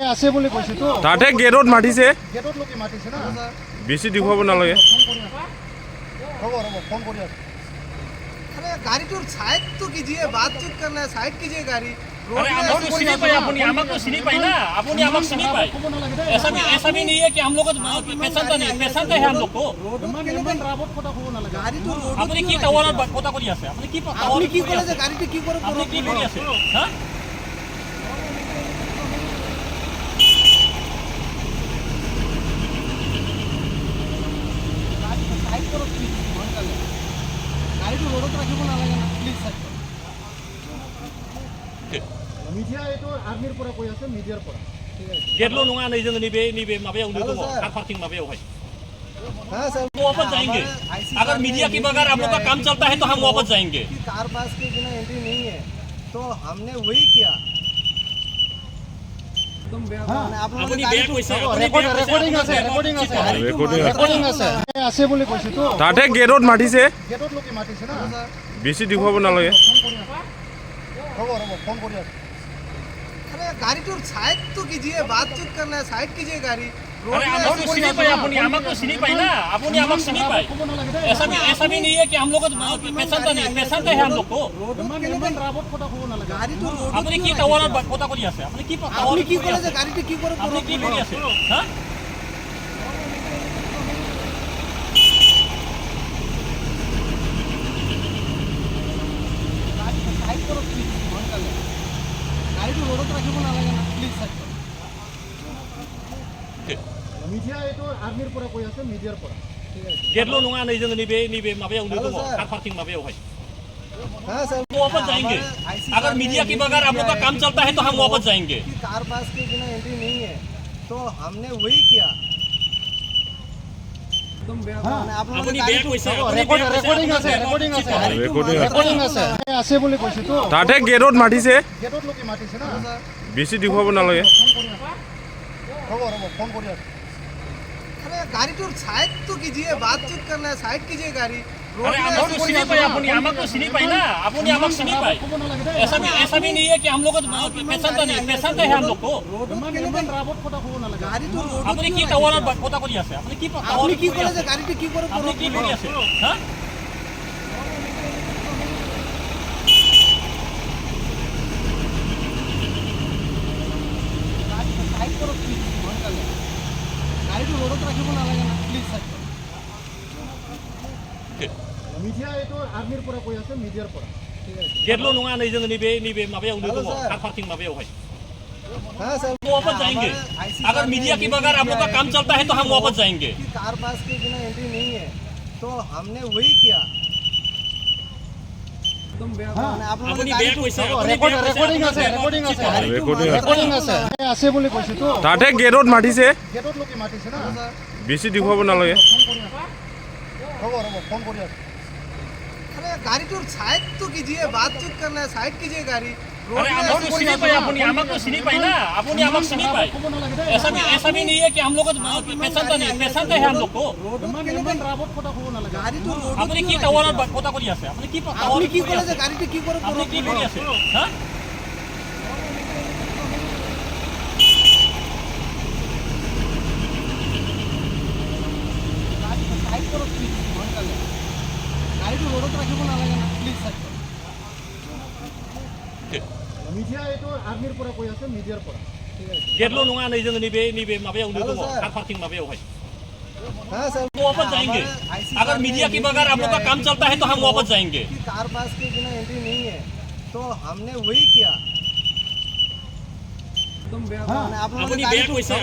আছে বুলি কৈছে তো তাতে গেটত মাতিছে গেটত লোকে মাতিছে না বেছি দেখুৱাব নালাগে হ'ব ফোন কৰি আছে अरे गाड़ी तो साइड तो कीजिए बातचीत करना है साइड कीजिए गाड़ी अरे हमको सीनी पाई अपनी आमा को सीनी पाई ना अपनी आमा को सीनी पाई ऐसा भी नहीं है कि हम लोग पेशेंट है हम लोग को गाड़ी तो अपनी की टावर पता करी আছে अपनी की আপনি কি করে যে গাড়িটা কি করে अपनी की करी আছে हां সাইড করো প্লিজ গাড়ি তো রোডত রাখিব না লাগে না প্লিজ সাইড মিডিয়া এটো আর্মির পৰা কৈ আছে মিডিয়াৰ পৰা ঠিক আছে गेट लो नुआ नहीं जों निबे माबायाव उन्दु दङ कार पार्किंग माबायाव है हां सर वो वापस जाएंगे अगर मीडिया के बगैर आप लोग का काम चलता है तो हम वापस जाएंगे कार पास के बिना एंट्री नहीं है तो हमने वही किया तुम आप लोगों अपनी ने बैग पैसा রেকর্ডিং আছে রেকর্ডিং আছে আছে বুলি কৈছে তো তাতে গেটত মাতিছে গেটত লোকে মাতিছে না বেছি দেখুৱাব নালাগে হ'ব ফোন কৰি আছে अरे गाड़ी तो साइड तो कीजिए बातचीत करना है साइड कीजिए गाड़ी अरे हमको सीनी पाई अपनी आमा को सीनी पाई ना अपनी आमा को सीनी पाई ऐसा भी नहीं है कि हम लोग पेशेंट है हम लोग को गाड़ी तो अपनी की टावर पता करी আছে अपनी की আপনি কি করে যে গাড়িটা কি করে अपनी की करी আছে हां সাইড করো প্লিজ গাড়ি তো রোডত রাখিব না লাগে না প্লিজ সাইড মিডিয়া এটো আর্মির পৰা কৈ আছে মিডিয়াৰ পৰা ঠিক আছে गेट लो नुआ नहीं जों निबे माबायाव उन्दु दङ कार पार्किंग माबायाव है हां सर वो वापस जाएंगे अगर मीडिया के बगैर आप लोग का काम चलता है तो हम वापस जाएंगे कार पास के बिना एंट्री नहीं है तो हमने वही किया तुम आप लोगों अपनी ने बैग पैसा রেকর্ডিং আছে আছে বুলি কৈছে তো তাতে গেটত মাতিছে গেটত লোকে মাতিছে না বেছি দেখুৱাব নালাগে হ'ব ফোন কৰি আছে अरे गाड़ी तो साइड तो कीजिए बातचीत करना है साइड कीजिए गाड़ी अरे हमको सीनी पाई अपनी आमा को सीनी पाई ना अपनी आमा को सीनी पाई ऐसा भी नहीं है कि हम लोग पेशेंट है हम लोग को गाड़ी तो अपनी की टावर पता करी আছে अपनी की আপনি কি করে যে গাড়িটা কি করে अपनी की करी আছে हां সাইড করো প্লিজ গাড়ি তো রোডত রাখিব না লাগে না প্লিজ সাইড মিডিয়া এটো আর্মির পৰা কৈ আছে মিডিয়াৰ পৰা ঠিক আছে गेट लो नुआ नहीं जों निबे माबायाव उन्दु दङ कार पार्किंग माबायाव है हां सर वो वापस जाएंगे अगर मीडिया के बगैर आप लोग का काम चलता है तो हम वापस जाएंगे कार पास के बिना एंट्री नहीं है तो हमने वही किया तुम आप लोगों अपनी ने बैग पैसा রেকর্ডিং আছে আছে বুলি কৈছে তো তাতে গেটত মাতিছে গেটত লোকে মাতিছে না বেছি দেখুৱাব নালাগে হ'ব ফোন কৰি আছে अरे गाड़ी तो साइड तो कीजिए बातचीत करना है साइड कीजिए गाड़ी अरे हमको सीनी पाई अपनी आमा को सीनी पाई ना अपनी आमा को सीनी पाई ऐसा भी नहीं है कि हम लोग पेशेंट है हम लोग को गाड़ी तो अपनी की टावर पता करी আছে अपनी की আপনি কি করে যে গাড়িটা কি করে अपनी की करी আছে हां সাইড করো প্লিজ গাড়ি তো রোডত রাখিব না লাগে না প্লিজ সাইড মিডিয়া এটো আর্মির পৰা কৈ আছে মিডিয়াৰ পৰা ঠিক আছে गेट लो नुआ नहीं जों निबे माबायाव उन्दु दङ कार पार्किंग माबायाव है हां सर वो वापस जाएंगे अगर मीडिया के बगैर आप लोग का काम चलता है तो हम वापस जाएंगे कार पास के बिना एंट्री नहीं है तो हमने वही किया तुम आप लोगों अपनी ने बैग पैसा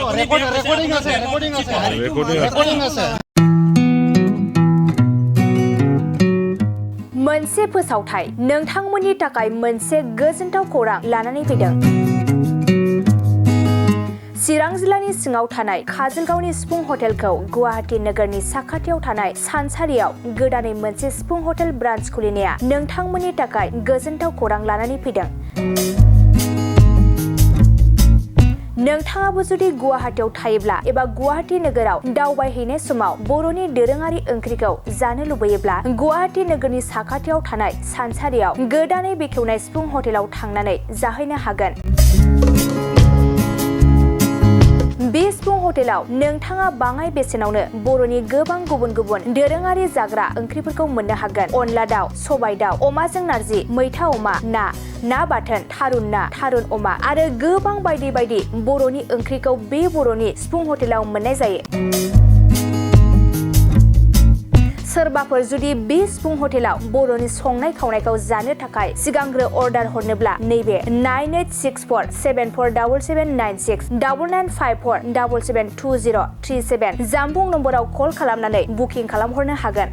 রেকর্ডিং আছে मोनसे फोसावथाय नोंथांमोननि थाखाय मोनसे गोजोनथाव खौरां लानानै फैदों। चिरां जिल्लानि सिङाव थानाय काजलगावनि सिफुं हटेलखौ गुवाहाटी नोगोरनि साखाथियाव थानाय सानसारियाव गोदानै मोनसे सिफुं हटेल ब्रान्च खुलिनाया नोंथांमोननि थाखाय गोजोनथाव खौरां लानानै फैदों। नोंथाङाबो जुदि गुवाहाटीयाव थायोब्ला एबा गुवाहाटी नोगोराव दावबायहैनाय समाव बर'नि दोरोङारि ओंख्रिखौ जानो लुबैयोब्ला गुवाहाटी नोगोरनि साखाथियाव थानाय सानसारियाव गोदानै बेखेवनाय सिफुं हटेलाव थांनानै जाहैनो हागोन। हटेलाव नोंथाङा बाङाय बेसेनावनो बर'नि गोबां गुबुन गुबुन दोरोङारि जाग्रा ओंख्रिफोरखौ मोननो हागोन। अनला दाउ, सबाय दाउ, अमाजों नारजि, मैथा अमा, ना बाथोन, थारुन ना, थारुन अमा आरो गोबां बायदि बायदि बर'नि ओंख्रिखौ बे बर'नि सिफुं हटेलाव मोननाय जायो। सोरबाफोर जुदि बे सिफुं हटेलाव बर'नि संनाय खावनायखौ जानो थाखाय सिगांग्रो अर्डार हरनोब्ला नैबे 9864747796 9954772037 जामबुं नम्बराव कल खालामनानै बुकिं खालामहरनो हागोन।